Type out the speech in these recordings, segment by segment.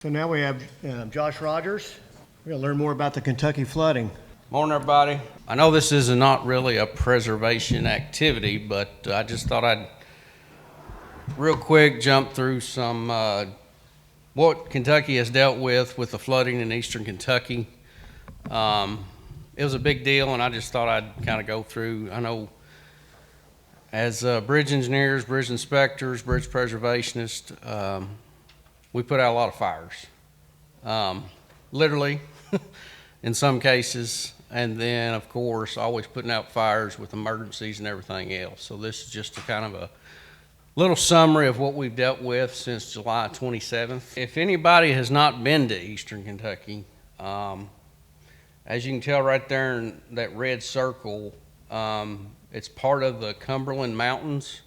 So now we have Josh Rogers. We're going to learn more about the Kentucky flooding. Morning, everybody. I know this is not really a preservation activity, but I just thought I'd real quick jump through some what Kentucky has dealt with the flooding in eastern Kentucky. It was a big deal, and I just thought I'd kind of go through. I know as bridge engineers, bridge inspectors, bridge preservationists, we put out a lot of fires, literally in some cases, and then of course always putting out fires with emergencies and everything else. So this is just a kind of a little summary of what we've dealt with since July 27th. If anybody has not been to eastern Kentucky, as you can tell right there in that red circle, it's part of the Cumberland Mountains,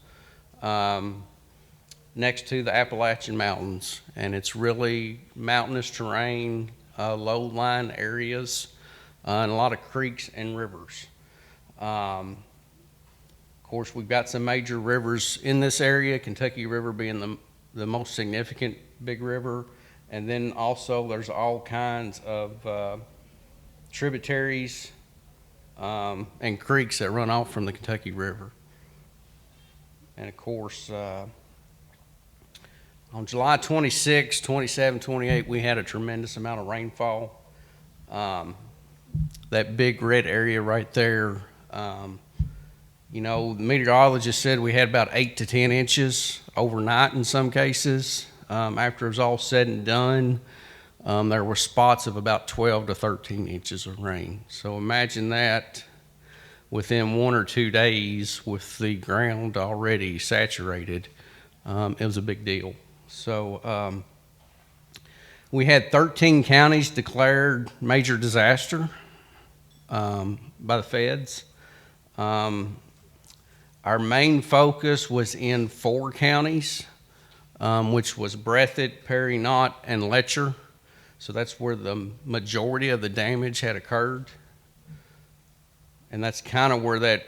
next to the Appalachian Mountains, and it's really mountainous terrain, low-lying areas, and a lot of creeks and rivers. Of course, we've got some major rivers in this area, Kentucky River being the most significant big river, and then also there's all kinds of tributaries and creeks that run off from the Kentucky River. And of course, on July 26, 27, 28, we had a tremendous amount of rainfall. That big red area right there, you know, the meteorologist said we had about 8 to 10 inches overnight in some cases. After it was all said and done, there were spots of about 12 to 13 inches of rain. So imagine that within 1 or 2 days with the ground already saturated. It was a big deal. So we had 13 counties declared major disaster by the feds. Our main focus was in 4 counties, which was Breathitt, Perry, Knott, and Letcher. So that's where the majority of the damage had occurred. And that's kind of where that,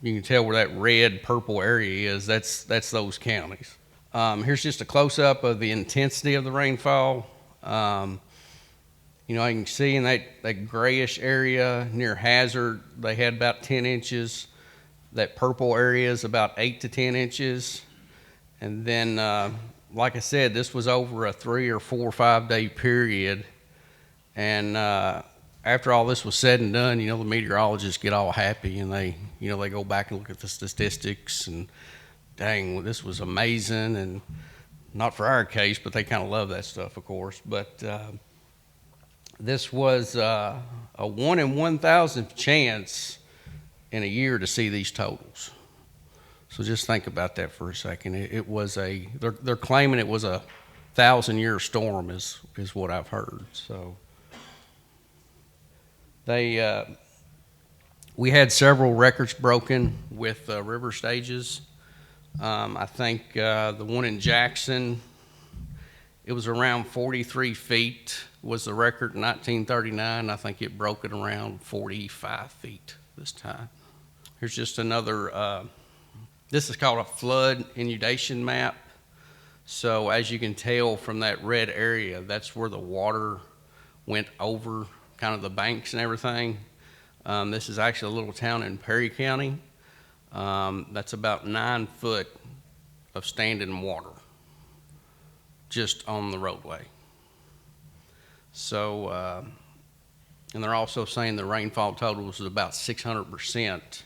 you can tell where that red purple area is. That's those counties. Here's just a close-up of the intensity of the rainfall. You know, you can see in that grayish area near Hazard, they had about 10 inches. That purple area is about 8 to 10 inches. And then, like I said, this was over a 3 or 4 or 5 day period. And after all this was said and done, you know, the meteorologists get all happy and they go back and look at the statistics and dang, well, this was amazing. And not for our case, but they kind of love that stuff, of course. But this was a 1 in 1,000 chance in a year to see these totals. So just think about that for a second. It was they're claiming it was a 1,000-year storm is what I've heard. So we had several records broken with river stages. I think the one in Jackson, it was around 43 feet was the record in 1939. I think it broke it around 45 feet this time. Here's just another, this is called a flood inundation map. So as you can tell from that red area, that's where the water went over kind of the banks and everything. This is actually a little town in Perry County. That's about 9 foot of standing water just on the roadway. So, and they're also saying the rainfall total was about 600%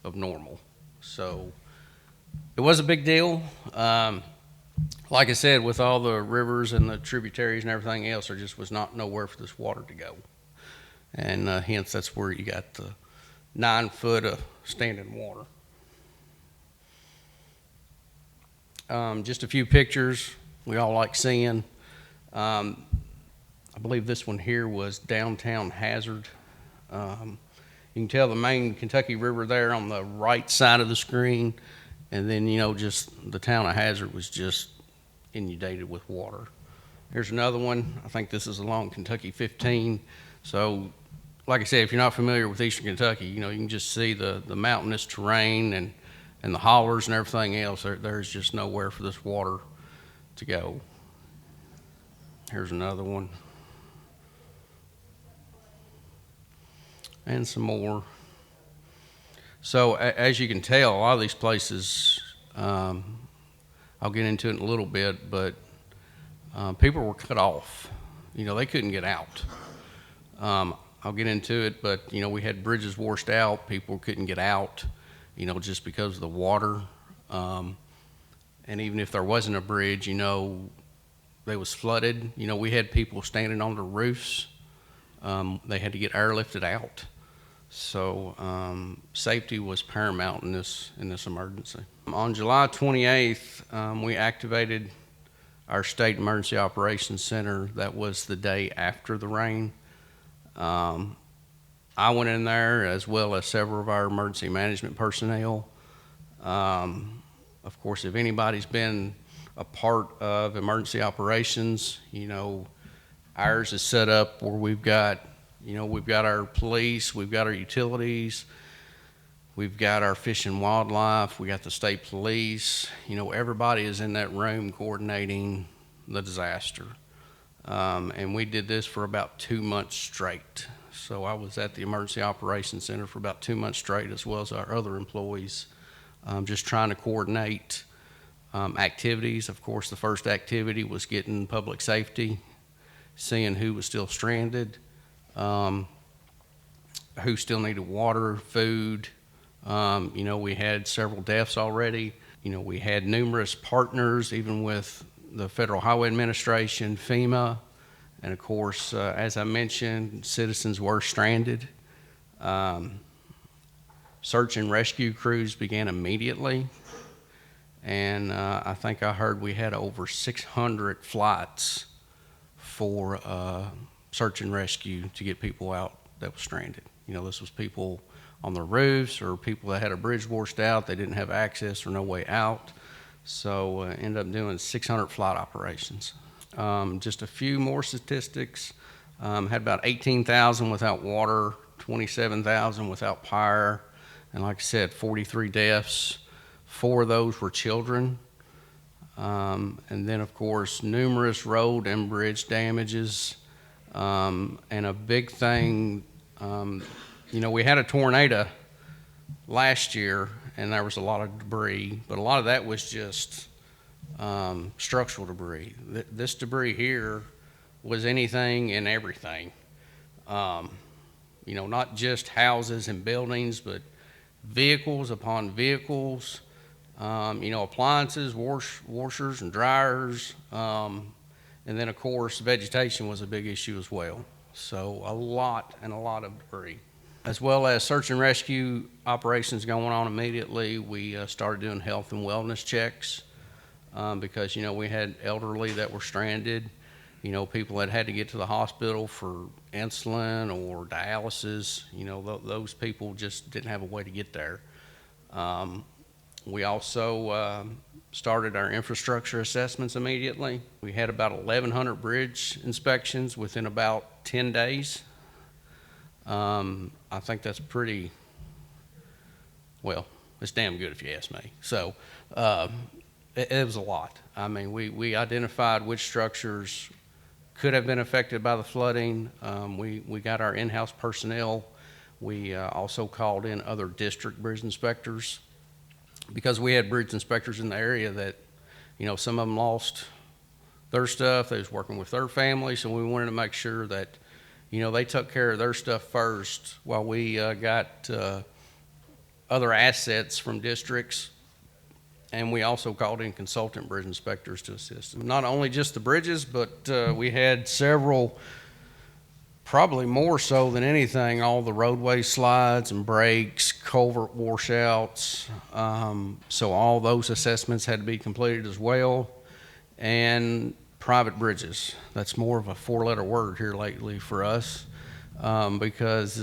of normal. So it was a big deal. Like I said, with all the rivers and the tributaries and everything else, there just was nowhere for this water to go. And hence that's where you got the 9 foot of standing water. Just a few pictures we all like seeing. I believe this one here was downtown Hazard. You can tell the main Kentucky River there on the right side of the screen, and then, you know, just the town of Hazard was just inundated with water. Here's another one. I think this is along Kentucky 15. So, like I said, if you're not familiar with eastern Kentucky, you know, you can just see the mountainous terrain and the hollers and everything else. There's just nowhere for this water to go. Here's another one. And some more. So as you can tell, a lot of these places, I'll get into it in a little bit, but people were cut off. They couldn't get out. I'll get into it, but we had bridges washed out. People couldn't get out, just because of the water. And even if there wasn't a bridge, they was flooded. We had people standing on the roofs. They had to get airlifted out. So safety was paramount in this emergency. On July 28th, we activated our State Emergency Operations Center. That was the day after the rain. I went in there as well as several of our emergency management personnel. Of course, if anybody's been a part of emergency operations, ours is set up where we've got our police, we've got our utilities, we've got our fish and wildlife, we got the state police. Everybody is in that room coordinating the disaster. And we did this for about 2 months straight. So I was at the Emergency Operations Center for about 2 months straight, as well as our other employees, just trying to coordinate activities. Of course, the first activity was getting public safety, seeing who was still stranded, who still needed water, food. We had several deaths already. We had numerous partners, even with the Federal Highway Administration, FEMA, and of course, as I mentioned, citizens were stranded. Search and rescue crews began immediately, and I think I heard we had over 600 flights for search and rescue to get people out that was stranded. This was people on their roofs or people that had a bridge washed out, they didn't have access or no way out. So ended up doing 600 flight operations. Just a few more statistics. Had about 18,000 without water, 27,000 without power, and like I said, 43 deaths. 4 of those were children. And then, of course, numerous road and bridge damages. And a big thing, we had a tornado last year, and there was a lot of debris, but a lot of that was just structural debris. This debris here was anything and everything. Not just houses and buildings, but vehicles upon vehicles, appliances, washers and dryers, and then of course vegetation was a big issue as well. So a lot of debris. As well as search and rescue operations going on immediately, we started doing health and wellness checks because, we had elderly that were stranded, people that had to get to the hospital for insulin or dialysis, those people just didn't have a way to get there. We also started our infrastructure assessments immediately. We had about 1,100 bridge inspections within about 10 days. I think that's pretty, well, it's damn good if you ask me. So it was a lot. I mean, we identified which structures could have been affected by the flooding. We got our in-house personnel. We also called in other district bridge inspectors because we had bridge inspectors in the area that, some of them lost their stuff. They was working with their family, so we wanted to make sure that they took care of their stuff first while we got other assets from districts. And we also called in consultant bridge inspectors to assist them. Not only just the bridges, but we had several, probably more so than anything, all the roadway slides and breaks, culvert washouts. So all those assessments had to be completed as well. And private bridges. That's more of a 4-letter word here lately for us because,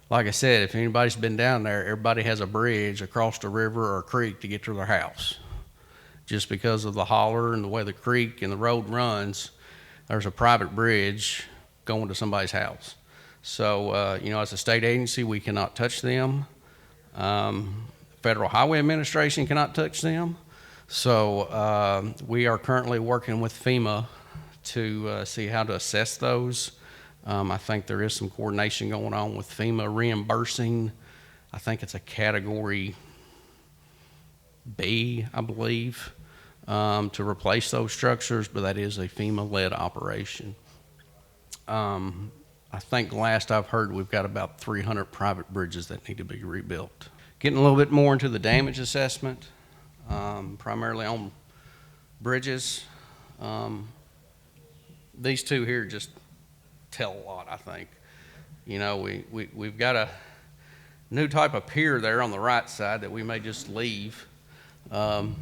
like I said, if anybody's been down there, everybody has a bridge across the river or a creek to get to their house. Just because of the holler and the way the creek and the road runs, there's a private bridge going to somebody's house. So, as a state agency, we cannot touch them. Federal Highway Administration cannot touch them. So we are currently working with FEMA to see how to assess those. I think there is some coordination going on with FEMA reimbursing. I think it's a category B, I believe, to replace those structures, but that is a FEMA-led operation. I think last I've heard, we've got about 300 private bridges that need to be rebuilt. Getting a little bit more into the damage assessment, primarily on bridges. These two here just tell a lot, I think. You know, we've got a new type of pier there on the right side that we may just leave. No,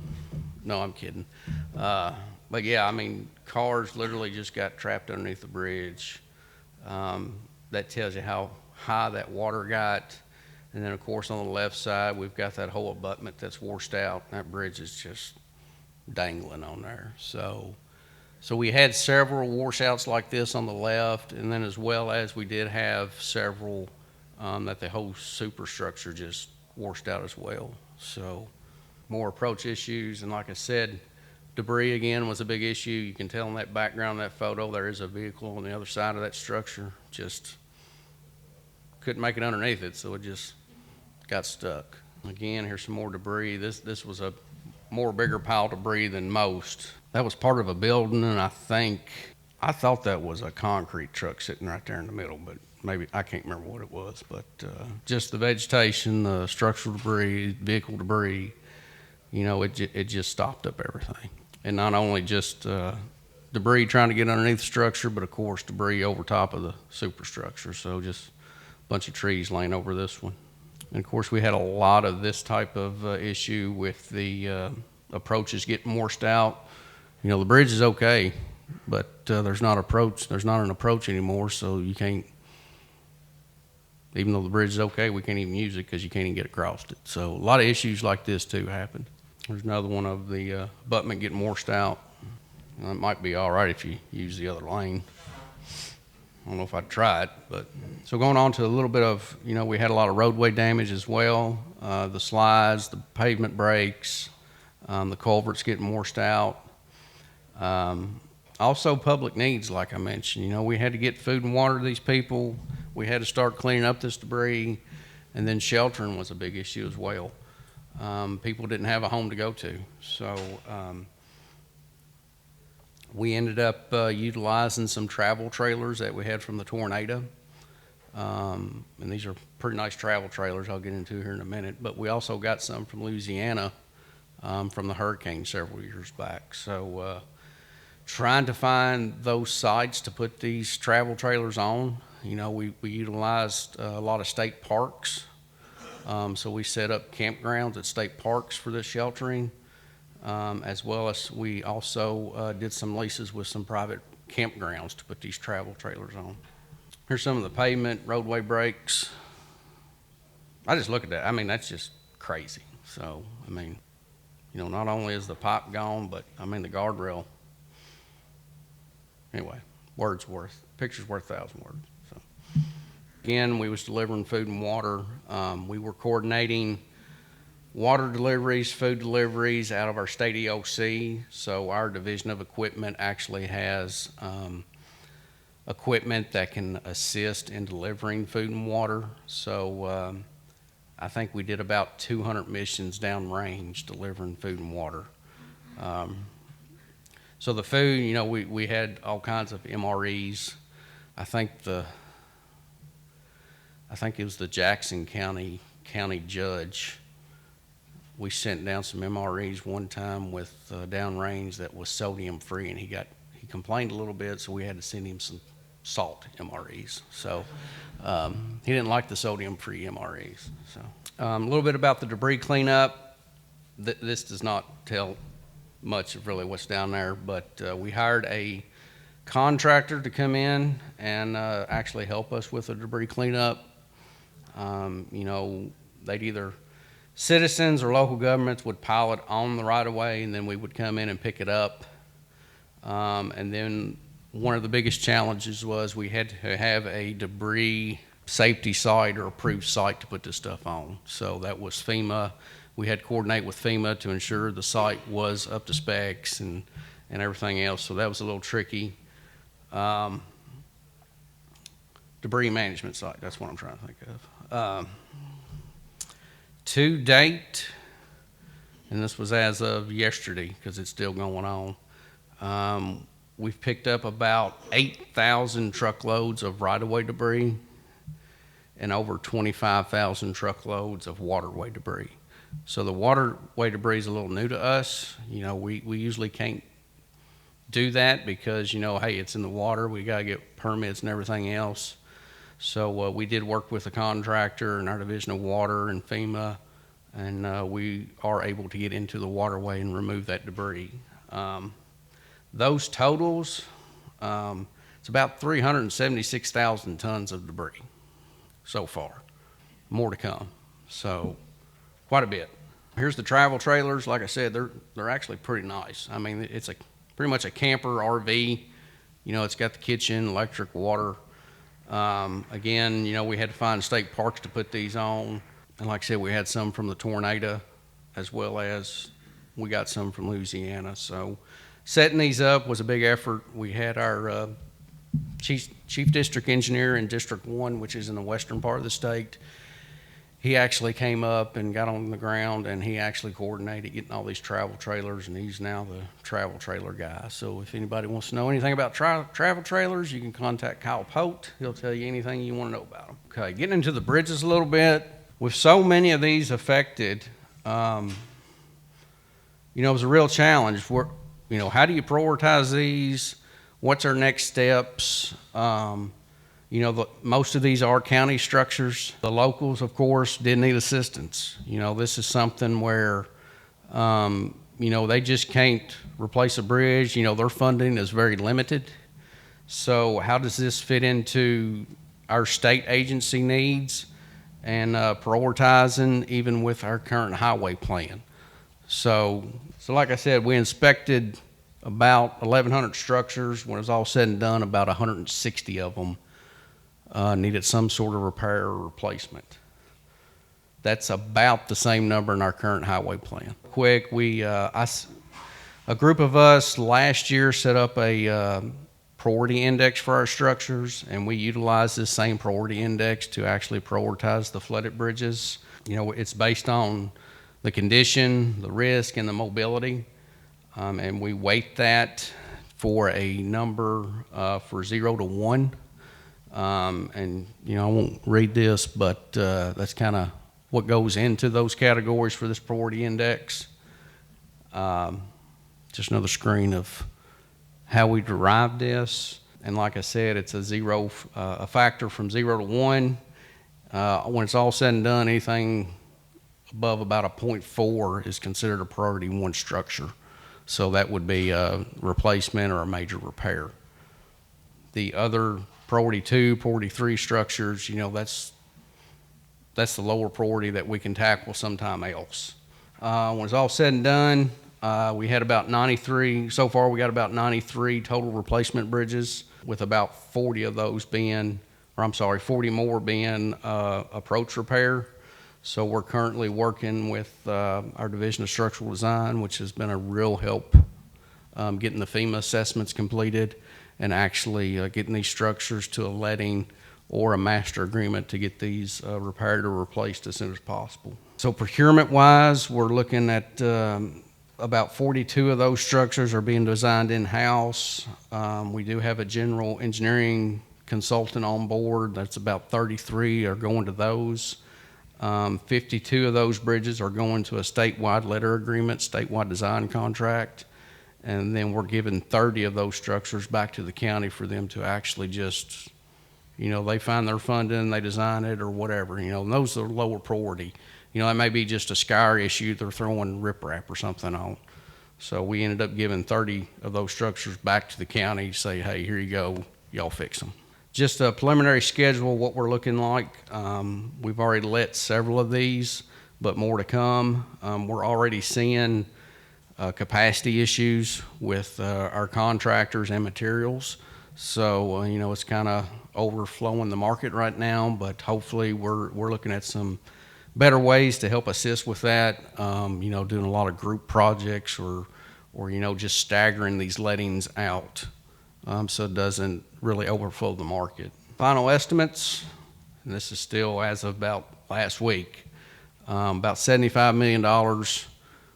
I'm kidding. But yeah, I mean, cars literally just got trapped underneath the bridge. That tells you how high that water got. And then, of course, on the left side, we've got that whole abutment that's washed out. That bridge is just dangling on there. So we had several washouts like this on the left, and then as well as we did have several that the whole superstructure just washed out as well. So more approach issues, and like I said, debris again was a big issue. You can tell in that background, that photo, there is a vehicle on the other side of that structure. Just couldn't make it underneath it, so it just got stuck. Again, here's some more debris. This was a more bigger pile of debris than most. That was part of a building, and I thought that was a concrete truck sitting right there in the middle, but maybe, I can't remember what it was. But just the vegetation, the structural debris, vehicle debris, you know, it just stopped up everything. And not only just debris trying to get underneath the structure, but of course debris over top of the superstructure. So just a bunch of trees laying over this one. And of course we had a lot of this type of issue with the approaches getting washed out. You know, the bridge is okay, but there's not an approach anymore, so you can't, even though the bridge is okay, we can't even use it because you can't even get across it. So a lot of issues like this too happened. There's another one of the abutment getting washed out. Well, it might be all right if you use the other lane. I don't know if I'd try it, but. So going on to a little bit of, you know, we had a lot of roadway damage as well. The slides, the pavement breaks, the culverts getting washed out. Also public needs, like I mentioned. You know, we had to get food and water to these people. We had to start cleaning up this debris, and then sheltering was a big issue as well. People didn't have a home to go to. So we ended up utilizing some travel trailers that we had from the tornado. And these are pretty nice travel trailers I'll get into here in a minute. But we also got some from Louisiana from the hurricane several years back. So trying to find those sites to put these travel trailers on. You know, we utilized a lot of state parks. So we set up campgrounds at state parks for this sheltering, as well as we also did some leases with some private campgrounds to put these travel trailers on. Here's some of the pavement, roadway breaks. I just look at that. I mean, that's just crazy. So, I mean, you know, not only is the pipe gone, but I mean, the guardrail. Anyway, picture's worth 1,000 words. So. Again, we was delivering food and water. We were coordinating water deliveries, food deliveries out of our state EOC. So our division of equipment actually has equipment that can assist in delivering food and water. So I think we did about 200 missions downrange delivering food and water. So the food, you know, we had all kinds of MREs. I think it was the Jackson County judge. We sent down some MREs one time with downrange that was sodium free, and he complained a little bit, so we had to send him some salt MREs. So he didn't like the sodium free MREs. So a little bit about the debris cleanup. This does not tell much of really what's down there, but we hired a contractor to come in and actually help us with the debris cleanup. You know, they'd either citizens or local governments would pile it on the right of way, and then we would come in and pick it up. And then one of the biggest challenges was we had to have a debris safety site or approved site to put this stuff on. So that was FEMA. We had to coordinate with FEMA to ensure the site was up to specs and everything else. So that was a little tricky. debris management site. That's what I'm trying to think of. To date, and this was as of yesterday because it's still going on, we've picked up about 8,000 truckloads of right-of-way debris and over 25,000 truckloads of waterway debris. So the waterway debris is a little new to us. You know, we usually can't do that because, you know, hey, it's in the water. We got to get permits and everything else. So we did work with a contractor in our Division of Water and FEMA, and we are able to get into the waterway and remove that debris. Those totals, it's about 376,000 tons of debris so far. More to come. So quite a bit. Here's the travel trailers. Like I said, they're actually pretty nice. I mean, it's pretty much a camper RV. You know, it's got the kitchen, electric, water. Again, you know, we had to find state parks to put these on. And like I said, we had some from the tornado as well as we got some from Louisiana. So setting these up was a big effort. We had our chief district engineer in District 1, which is in the western part of the state. He actually came up and got on the ground, and he actually coordinated getting all these travel trailers, and he's now the travel trailer guy. So if anybody wants to know anything about travel trailers, you can contact Kyle Pote. He'll tell you anything you want to know about them. Okay, getting into the bridges a little bit. With so many of these affected, you know, it was a real challenge. You know, how do you prioritize these? What's our next steps? You know, most of these are county structures. The locals, of course, did need assistance. You know, this is something where, you know, they just can't replace a bridge. You know, their funding is very limited. So how does this fit into our state agency needs and prioritizing even with our current highway plan? So like I said, we inspected about 1,100 structures. When it was all said and done, about 160 of them needed some sort of repair or replacement. That's about the same number in our current highway plan. Quick, a group of us last year set up a priority index for our structures, and we utilized this same priority index to actually prioritize the flooded bridges. You know, it's based on the condition, the risk, and the mobility, and we weight that for a number for 0 to 1. And, you know, I won't read this, but that's kind of what goes into those categories for this priority index. Just another screen of how we derived this. And like I said, it's a factor from 0 to 1. When it's all said and done, anything above about a 0.4 is considered a priority 1 structure. So that would be a replacement or a major repair. The other priority 2, priority 3 structures, you know, that's the lower priority that we can tackle sometime else. When it's all said and done, we had about 93, so far we got about 93 total replacement bridges, with about 40 of those being, 40 more being approach repair. So we're currently working with our Division of Structural Design, which has been a real help getting the FEMA assessments completed and actually getting these structures to a letting or a master agreement to get these repaired or replaced as soon as possible. So procurement-wise, we're looking at about 42 of those structures are being designed in-house. We do have a general engineering consultant on board. That's about 33 are going to those. 52 of those bridges are going to a statewide letter agreement, statewide design contract. And then we're giving 30 of those structures back to the county for them to actually just, you know, they find their funding, they design it or whatever, you know, and those are lower priority. You know, that may be just a scar issue they're throwing riprap or something on. So we ended up giving 30 of those structures back to the county, say, hey, here you go, y'all fix them. Just a preliminary schedule, what we're looking like. We've already let several of these, but more to come. We're already seeing capacity issues with our contractors and materials. So, you know, it's kind of overflowing the market right now, but hopefully we're looking at some better ways to help assist with that. You know, doing a lot of group projects or, you know, just staggering these lettings out so it doesn't really overflow the market. Final estimates, and this is still as of about last week, about $75 million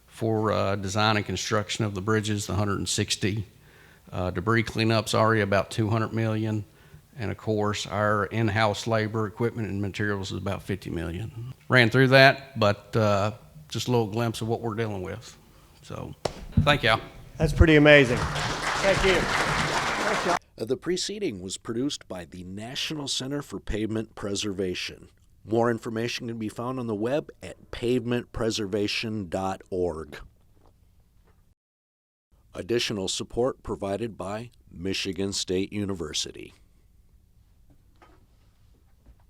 for design and construction of the bridges, the 160. Debris cleanup's already about $200 million. And of course, our in-house labor, equipment, and materials is about $50 million. Ran through that, but just a little glimpse of what we're dealing with. So, thank y'all. That's pretty amazing. Thank you. The preceding was produced by the National Center for Pavement Preservation. More information can be found on the web at pavementpreservation.org. Additional support provided by Michigan State University.